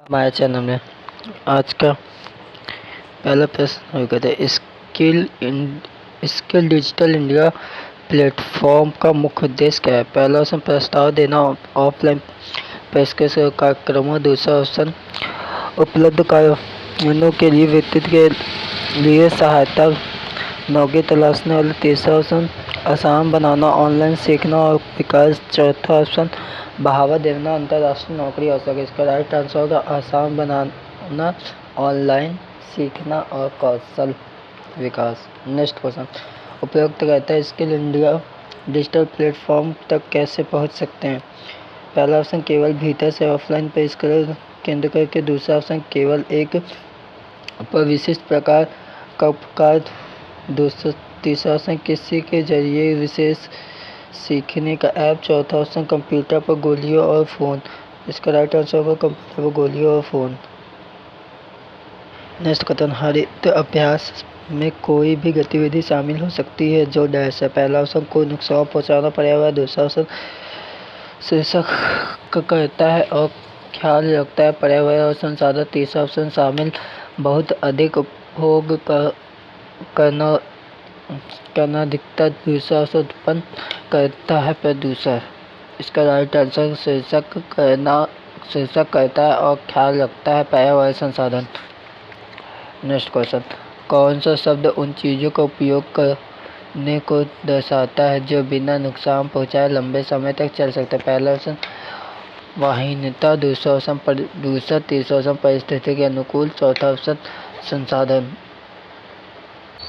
हमारे चैनल में आज का पहला प्रश्न हो गया था स्किल डिजिटल इंडिया प्लेटफॉर्म का मुख्य उद्देश्य क्या है। पहला ऑप्शन प्रस्ताव देना, ऑफलाइन पेशकश कार्यक्रमों। दूसरा ऑप्शन उपलब्ध कार्यों के लिए व्यक्ति के लिए सहायता, नौकरी तलाशने वाले। तीसरा ऑप्शन आसान बनाना, ऑनलाइन सीखना और विकास। चौथा ऑप्शन बढ़ावा देना, अंतर्राष्ट्रीय नौकरी अवसर। इसका राइट आंसर होगा आसान बनाना, ऑनलाइन सीखना और कौशल विकास। नेक्स्ट क्वेश्चन, उपयुक्त रहता है स्किल इंडिया डिजिटल प्लेटफॉर्म तक कैसे पहुंच सकते हैं। पहला ऑप्शन केवल भीतर से ऑफलाइन पेशकश केंद्र करके। दूसरा ऑप्शन केवल एक पर विशिष्ट प्रकार का उपकार। तीसरा ऑप्शन किसी के जरिए विशेष सीखने का ऐप। चौथा ऑप्शन कंप्यूटर पर गोलियों और फ़ोन। इसका राइट आंसर होगा कंप्यूटर पर गोलियों और फ़ोन। नेक्स्ट क्वेश्चन, हरित अभ्यास में कोई भी गतिविधि शामिल हो सकती है जो डैश है। पहला ऑप्शन कोई नुकसान पहुंचाना पर्यावरण। दूसरा ऑप्शन शीर्षक करता है और ख्याल रखता है पर्यावरण और संसाधन। तीसरा ऑप्शन शामिल बहुत अधिक उपभोग करना अधिकतर। दूसरा ऑप्शन उत्पन्न करता है प्रदूषण। इसका राइट आंसर शीर्षक करता है और ख्याल रखता है पर्यावरण संसाधन। नेक्स्ट क्वेश्चन, कौन सा शब्द उन चीज़ों का उपयोग करने को दर्शाता है जो बिना नुकसान पहुंचाए लंबे समय तक चल सकते हैं। पहला ऑप्शन वाहिनीता। दूसरा ऑप्शन प्रदूषण। तीसरा ऑप्शन परिस्थिति के अनुकूल। चौथा ऑप्शन संसाधन।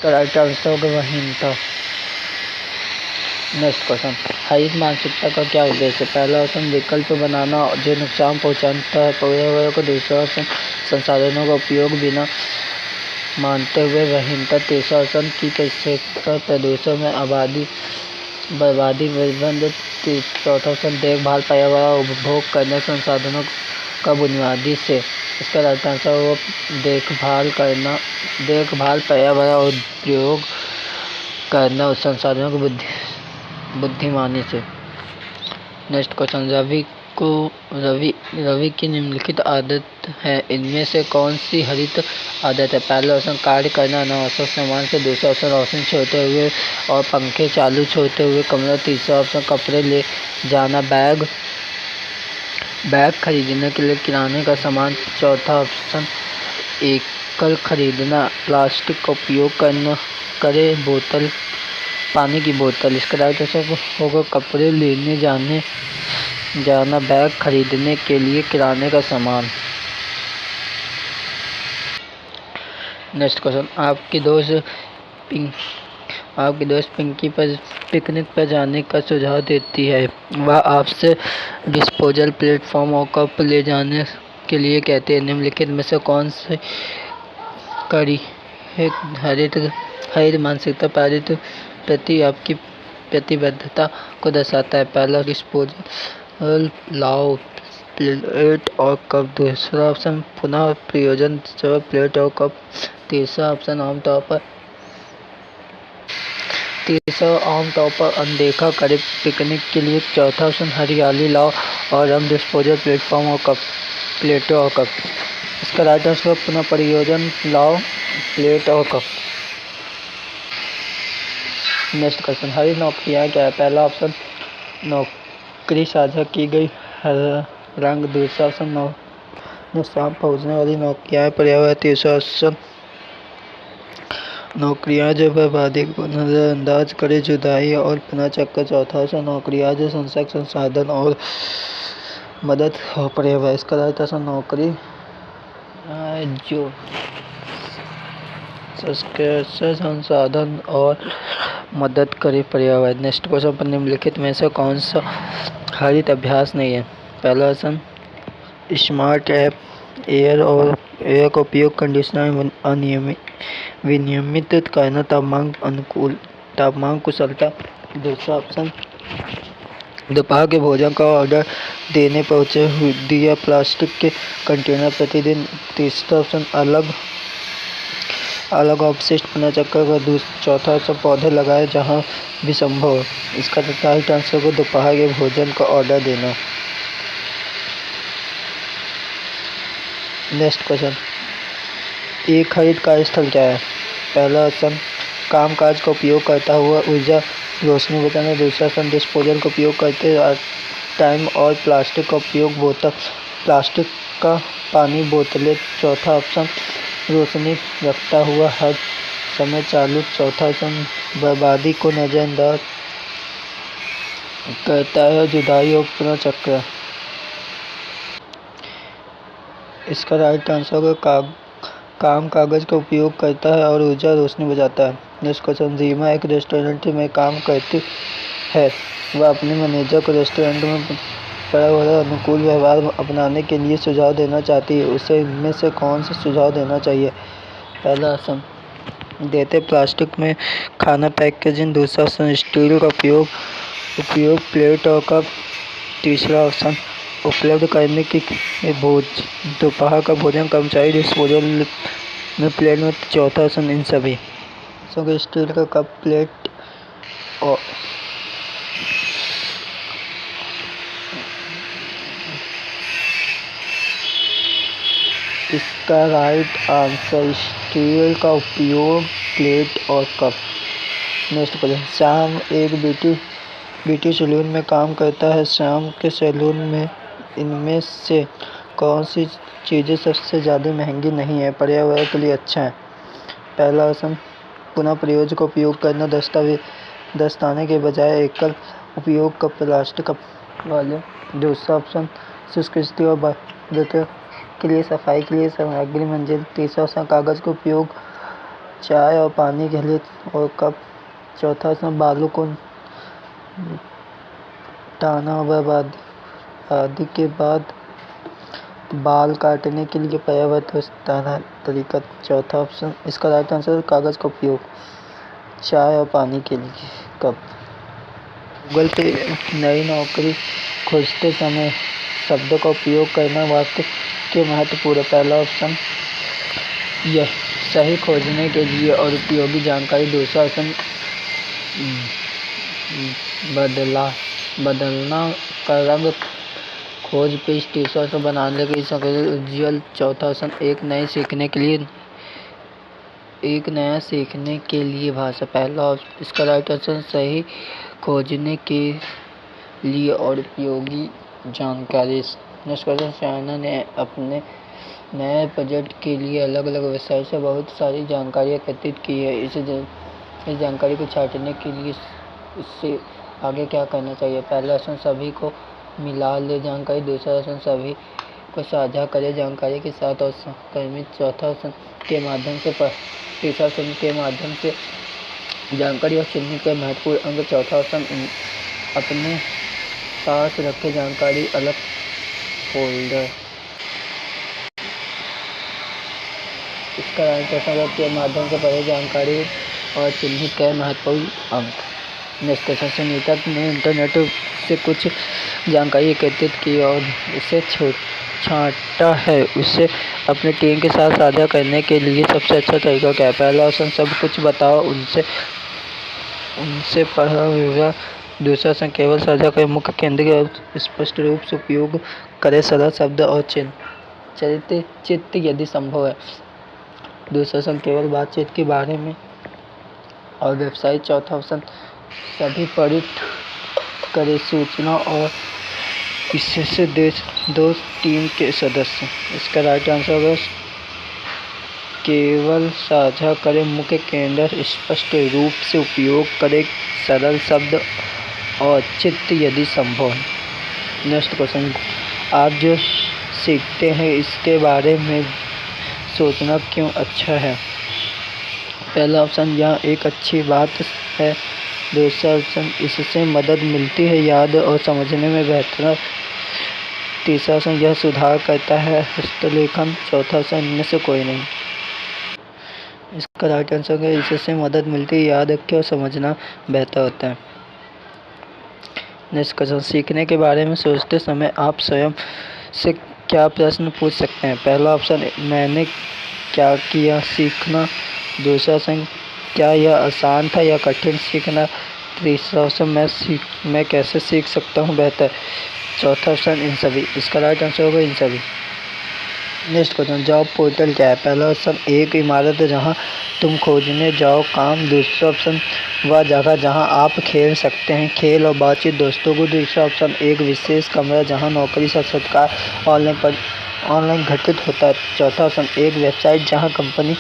तो राइट आंसर होगा वाहिनीता। नेक्स्ट क्वेश्चन, हरित मानसिकता का क्या उद्देश्य है। पहला ऑप्शन विकल्प बनाना जो नुकसान पहुंचाता है पर्यावरण को। दूसरा ऑप्शन संसाधनों का उपयोग बिना मानते हुए वाहिनीता। तीसरा ऑप्शन की कैसे प्रदूषण में बर्बादी निर्बंध। चौथा ऑप्शन देखभाल पर्यावरण उपभोग करने संसाधनों का बुनियादी से। इसका राइट आंसर वो देखभाल पर्यावरण और उपयोग करना उस संसाधनों को बुद्धिमानी से। नेक्स्ट क्वेश्चन, रवि की निम्नलिखित आदत है, इनमें से कौन सी हरित आदत है। पहला ऑप्शन कार्य करना अनावश्यक सामान से। दूसरा ऑप्शन रोशनी छोड़ते हुए और पंखे चालू छोड़ते हुए कमरा। तीसरा ऑप्शन कपड़े ले जाना, बैग खरीदने के लिए किराने का सामान। चौथा ऑप्शन एकल खरीदना, प्लास्टिक का उपयोग करे पानी की बोतल। इसका राइट आंसर होगा कपड़े लेने जाना, बैग खरीदने के लिए किराने का सामान। नेक्स्ट क्वेश्चन, आपकी दोस्त पिंकी पर पिकनिक पर जाने का सुझाव देती है। वह आपसे डिस्पोजल प्लेटफॉर्म और कप ले जाने के लिए कहते हैं। निम्नलिखित में से कौन सी कड़ी है हरित मानसिकता प्रति आपकी प्रतिबद्धता को दर्शाता है। पहला डिस्पोजल लाओ प्लेट और कप। दूसरा ऑप्शन पुनः प्रयोजन प्लेट और कप। तीसरा ऑप्शन आमतौर पर अनदेखा करे पिकनिक के लिए। चौथा ऑप्शन हरियाली लाओ और हम डिस्पोजल प्लेटफॉर्म और कप प्लेटों और कप। इसका राइट आंसर पुनः प्रयोजन लाओ प्लेट और कप। नेक्स्ट क्वेश्चन, हरी नौकरियाँ क्या है। पहला ऑप्शन नौकरी साझा की गई रंग। दूसरा ऑप्शन नुकसान पहुंचने वाली नौकरियाँ पर्यावरण। तीसरा ऑप्शन नौकरियाँ जो बर्बादी को नजरअंदाज करे जुदाई और पुनः चक्कर। चौथा ऑप्शन नौकरियाँ जो संसाधन और मदद हो पर्यावरण। इसका राइट आंसर नौकरी जो संसाधन और मदद करे पर्यावरण। नेक्स्ट क्वेश्चन पर निम्नलिखित में से कौन सा हरित अभ्यास नहीं है। पहला ऑप्शन स्मार्ट ऐप एयर का उपयोग, कंडीशनर विनियमित करना, तापमान कुशलता। दूसरा ऑप्शन दोपहर के भोजन का ऑर्डर देने पहुँचे दिया प्लास्टिक के कंटेनर प्रतिदिन। तीसरा ऑप्शन अलग अपशिष्ट पुनर्चक्र का। चौथा ऑप्शन पौधे लगाए जहाँ भी संभव हो। इसका राइट आंसर को दोपहर के भोजन का ऑर्डर देना। नेक्स्ट क्वेश्चन, एक खरीद कार्यस्थल क्या है? पहला ऑप्शन कामकाज का उपयोग करता हुआ ऊर्जा रोशनी बचाना। दूसरा ऑप्शन डिस्पोजल का उपयोग करते टाइम और प्लास्टिक का उपयोग बोतल प्लास्टिक का पानी बोतलें। चौथा ऑप्शन रोशनी रखता हुआ हर समय चालू। चौथा ऑप्शन बर्बादी को नज़रअंदाज करता है जुदाई और पुनर्चक्र। इसका राइट आंसर होगा काम कागज का उपयोग करता है और ऊर्जा रोशनी बचाता है। नेक्स्ट क्वेश्चन, रीमा एक रेस्टोरेंट में काम करती है। वह अपने मैनेजर को रेस्टोरेंट में पर्यावरण अनुकूल व्यवहार अपनाने के लिए सुझाव देना चाहती है। उसे इनमें से कौन से सुझाव देना चाहिए? पहला ऑप्शन देते प्लास्टिक में खाना पैकेजिंग। दूसरा ऑप्शन स्टील का उपयोग प्लेट और कप। तीसरा ऑप्शन उपलब्ध करने की दोपहर का भोजन कर्मचारी डिस्पोजल में प्लेट में। चौथा ऑप्शन इन सभी। स्टील का कप प्लेट और इसका राइट आंसर स्टील का उपयोग प्लेट और कप। नेक्स्ट क्वेश्चन, श्याम एक ब्यूटी सैलून में काम करता है। श्याम के सैलून में इनमें से कौन सी चीज़ें सबसे ज़्यादा महंगी नहीं है, पर्यावरण के लिए अच्छा है? पहला ऑप्शन पुनः प्रयोग का उपयोग करना। दस्ताने के बजाय एकल उपयोग का प्लास्टिक वाले। दूसरा ऑप्शन संस्कृति और बाध्यता के लिए सफाई के लिए सामग्री मंजिल। तीसरा ऑप्शन कागज़ का उपयोग चाय और पानी के लिए और कप। चौथा ऑप्शन बालों को टाना व आदि के बाद बाल काटने के लिए पर्यावरण तरीका। चौथा ऑप्शन इसका राइट आंसर कागज़ का उपयोग चाय और पानी के लिए कप। गूगल पे नई नौकरी खोजते समय शब्दों का उपयोग करना वाक्य के महत्वपूर्ण। पहला ऑप्शन यह सही खोजने के लिए और उपयोगी जानकारी। दूसरा ऑप्शन बदलना का रंग खोज पेज। तीसरा ऑप्शन बनाने के उज्ज्वल। चौथा ऑप्शन एक नया सीखने के लिए भाषा। पहला इसका राइट ऑप्शन सही खोजने के लिए और उपयोगी जानकारी। नेक्स्ट क्वेश्चन, चाइना ने अपने नए बजट के लिए अलग अलग वेबसाइट से बहुत सारी जानकारी एकत्रित की है। इस जानकारी को छांटने के लिए इससे आगे क्या करना चाहिए? पहला ऑप्शन सभी को मिला ले जानकारी। दूसरा ऑप्शन सभी को साझा करें जानकारी के साथ और संक्रमित। चौथा ऑप्शन के माध्यम से तीसरा ऑप्शन के माध्यम से जानकारी और चिन्हित के महत्वपूर्ण अंग। चौथा ऑप्शन अपने पास रखे जानकारी अलग फोल्डर। इसका राइट आंसर के माध्यम से पढ़े जानकारी और चिन्हित के महत्वपूर्ण अंक। नेक्स्ट क्वेश्चन, सुनीता ने इंटरनेट से कुछ जानकारी एकत्रित की और उसे छांटा है। उसे अपनी टीम के साथ साझा करने के लिए सबसे अच्छा तरीका क्या है? पहला ऑप्शन सब कुछ बताओ, उनसे पढ़ा हुआ। दूसरा ऑप्शन केवल साझा करें, मुख्य केंद्र और स्पष्ट रूप से उपयोग करें सरल शब्द और चित्र यदि संभव है। दूसरा ऑप्शन केवल बातचीत के बारे में और वेबसाइट। चौथा ऑप्शन सभी पढ़ित करें सूचना और इससे दो टीम के सदस्य। इसका राइट आंसर होगा केवल साझा करें, मुख्य केंद्र स्पष्ट रूप से उपयोग करें सरल शब्द और चित्र यदि संभव है। नेक्स्ट क्वेश्चन, आप जो सीखते हैं इसके बारे में सोचना क्यों अच्छा है? पहला ऑप्शन यह एक अच्छी बात है। दूसरा ऑप्शन इससे मदद मिलती है याद और समझने में बेहतर। तीसरा ऑप्शन यह सुधार करता है हस्तलेखन। चौथा ऑप्शन इनमें से कोई नहीं। इसका राइट आंसर है इससे मदद मिलती है याद रखने और समझना बेहतर होता है। नेक्स्ट क्वेश्चन, सीखने के बारे में सोचते समय आप स्वयं से क्या प्रश्न पूछ सकते हैं? पहला ऑप्शन मैंने क्या किया सीखना। दूसरा ऑप्शन क्या यह आसान था या कठिन सीखना। तीसरा ऑप्शन मैं कैसे सीख सकता हूँ बेहतर। चौथा ऑप्शन इन सभी। इसका राइट आंसर होगा इन सभी। नेक्स्ट क्वेश्चन, जॉब पोर्टल क्या है? पहला ऑप्शन एक इमारत है जहां तुम खोजने जाओ काम। दूसरा ऑप्शन वह जगह जहां आप खेल सकते हैं, खेल और बातचीत दोस्तों को। तीसरा ऑप्शन एक विशेष कमरा जहां नौकरी साक्षात्कार ऑनलाइन घटित होता है। चौथा ऑप्शन एक वेबसाइट जहां कंपनी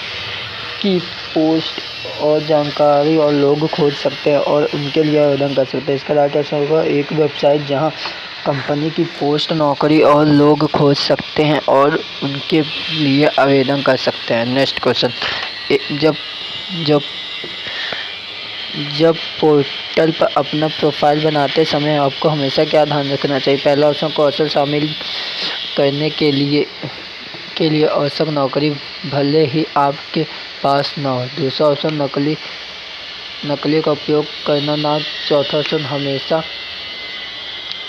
की पोस्ट और जानकारी और लोग खोज सकते हैं और उनके लिए आवेदन कर सकते हैं। इसका राइट आंसर होगा एक वेबसाइट जहां कंपनी की पोस्ट, नौकरी और लोग खोज सकते हैं और उनके लिए आवेदन कर सकते हैं। नेक्स्ट क्वेश्चन, जब जब जब पोर्टल पर अपना प्रोफाइल बनाते समय आपको हमेशा क्या ध्यान रखना चाहिए? पहला ऑप्शन कौशल शामिल करने के लिए औसत नौकरी भले ही आपके पास न हो। दूसरा ऑप्शन नकली का उपयोग करना ना। चौथा ऑप्शन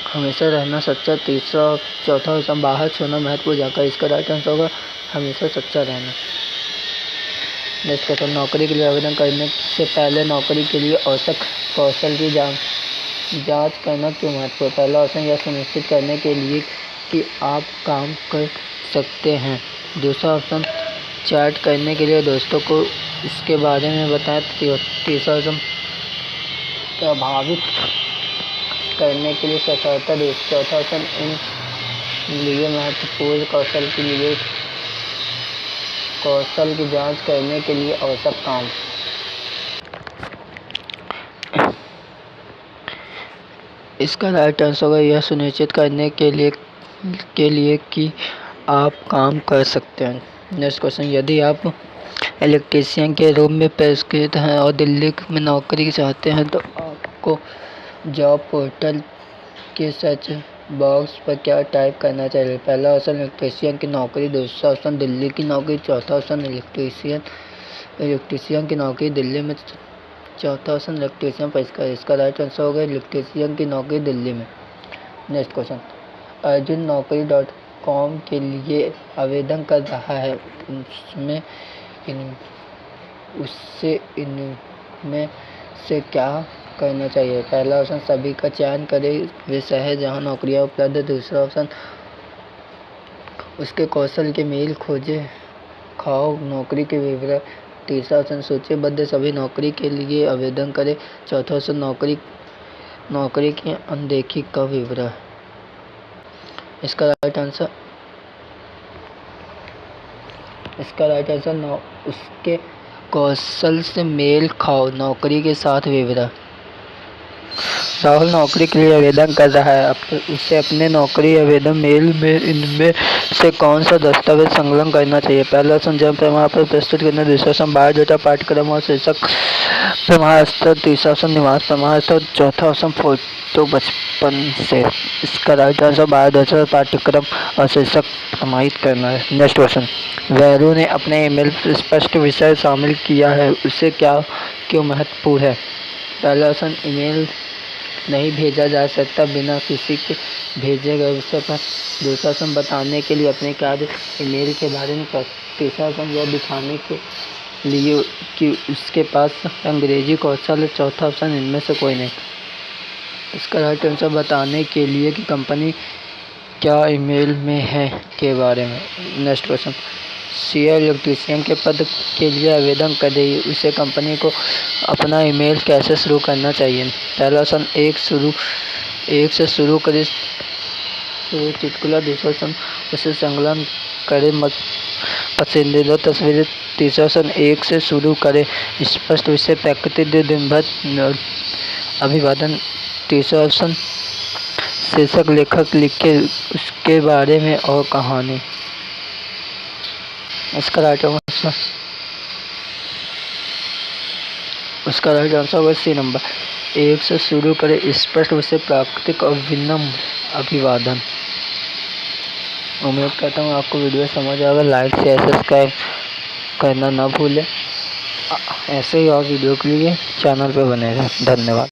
हमेशा रहना सच्चा। चौथा ऑप्शन बाहर छोड़ना महत्वपूर्ण जानकर। इसका राइट आंसर होगा हमेशा सच्चा रहना। नेक्स्ट क्वेश्चन, नौकरी के लिए आवेदन करने से पहले नौकरी के लिए औसत कौशल की जांच करना क्यों महत्वपूर्ण? पहला ऑप्शन यह सुनिश्चित करने के लिए कि आप काम कर सकते हैं। दूसरा ऑप्शन चैट करने के लिए दोस्तों को इसके बारे में बताएं। तीसरा ऑप्शन प्रभावित करने के लिए सफलता दे। चौथा ऑप्शन इन लिए महत्वपूर्ण कौशल की जांच करने के लिए औसत काम। इसका राइट आंसर होगा यह सुनिश्चित करने के लिए कि आप काम कर सकते हैं। नेक्स्ट क्वेश्चन, यदि आप इलेक्ट्रीशियन के रूप में पुरस्कृत हैं और दिल्ली में नौकरी चाहते हैं तो आपको जॉब पोर्टल के सर्च बॉक्स पर क्या टाइप करना चाहिए? पहला ऑप्शन इलेक्ट्रीशियन की नौकरी। दूसरा ऑप्शन दिल्ली की नौकरी। चौथा ऑप्शन इलेक्ट्रीशियन की नौकरी दिल्ली में। चौथा ऑप्शन इलेक्ट्रीशियन परिष्कार। इसका राइट आंसर होगा इलेक्ट्रीशियन की नौकरी दिल्ली में। नेक्स्ट क्वेश्चन, अर्जुन नौकरी.com के लिए आवेदन कर रहा है, उससे इनमें से क्या करना चाहिए? पहला ऑप्शन सभी का चयन करें वे शहर जहां नौकरियां उपलब्ध है। दूसरा ऑप्शन उसके कौशल के मेल खोजे खाओ नौकरी के विवरण। तीसरा ऑप्शन सूचीबद्ध सभी नौकरी के लिए आवेदन करें। चौथा ऑप्शन नौकरी की अनदेखी का विवरण। इसका राइट आंसर उसके कौशल से मेल खाओ नौकरी के साथ विवरण। राहुल नौकरी के लिए आवेदन कर रहा है, उसे अपने नौकरी आवेदन मेल में इनमें से कौन सा दस्तावेज संलग्न करना चाहिए? पहला ऑप्शन जन्म प्रमाण पत्र प्रस्तुत करना। दूसरा ऑप्शन बायोडाटा, पाठ्यक्रम और शीर्षक प्रमाण पत्र। तीसरा ऑप्शन निवास प्रमाण पत्र। चौथा ऑप्शन फोटो बचपन से। इसका राइट आंसर बायोडाटा, पाठ्यक्रम और शीर्षक प्रमाणित करना है। नेक्स्ट क्वेश्चन, वैरू ने अपने ईमेल पर स्पष्ट विषय शामिल किया है, उसे क्यों महत्वपूर्ण है? पहला ऑप्शन ईमेल नहीं भेजा जा सकता बिना किसी के भेजे गए विषय पर। दूसरा ऑप्शन बताने के लिए अपने कार्य ईमेल के बारे में। तीसरा ऑप्शन यह दिखाने के लिए कि उसके पास अंग्रेजी कौशल है। चौथा ऑप्शन इनमें से कोई नहीं। इसका राइट आंसर बताने के लिए कि कंपनी क्या ईमेल में है के बारे में। नेक्स्ट क्वेश्चन, सीनियर इलेक्ट्रीशियन के पद के लिए आवेदन करें, उसे कंपनी को अपना ईमेल कैसे शुरू करना चाहिए? पहला ऑप्शन एक से शुरू करें चुटकुला। दूसरा ऑप्शन उसे संलग्न करें पसंदीदा तस्वीरें। तीसरा ऑप्शन एक से शुरू करें स्पष्ट विषय प्रकृति दिन भर अभिवादन। तीसरा ऑप्शन शीर्षक लेखक लिखे उसके बारे में और कहानी। इसका राइट आंसर होगा सी नंबर। एक से शुरू करें स्पष्ट विषय प्राकृतिक और विनम्र अभिवादन। उम्मीद करता हूँ आपको वीडियो समझ आएगा। लाइक शेयर सब्सक्राइब करना ना भूलें। ऐसे ही और वीडियो के लिए चैनल पे बने रहें। धन्यवाद।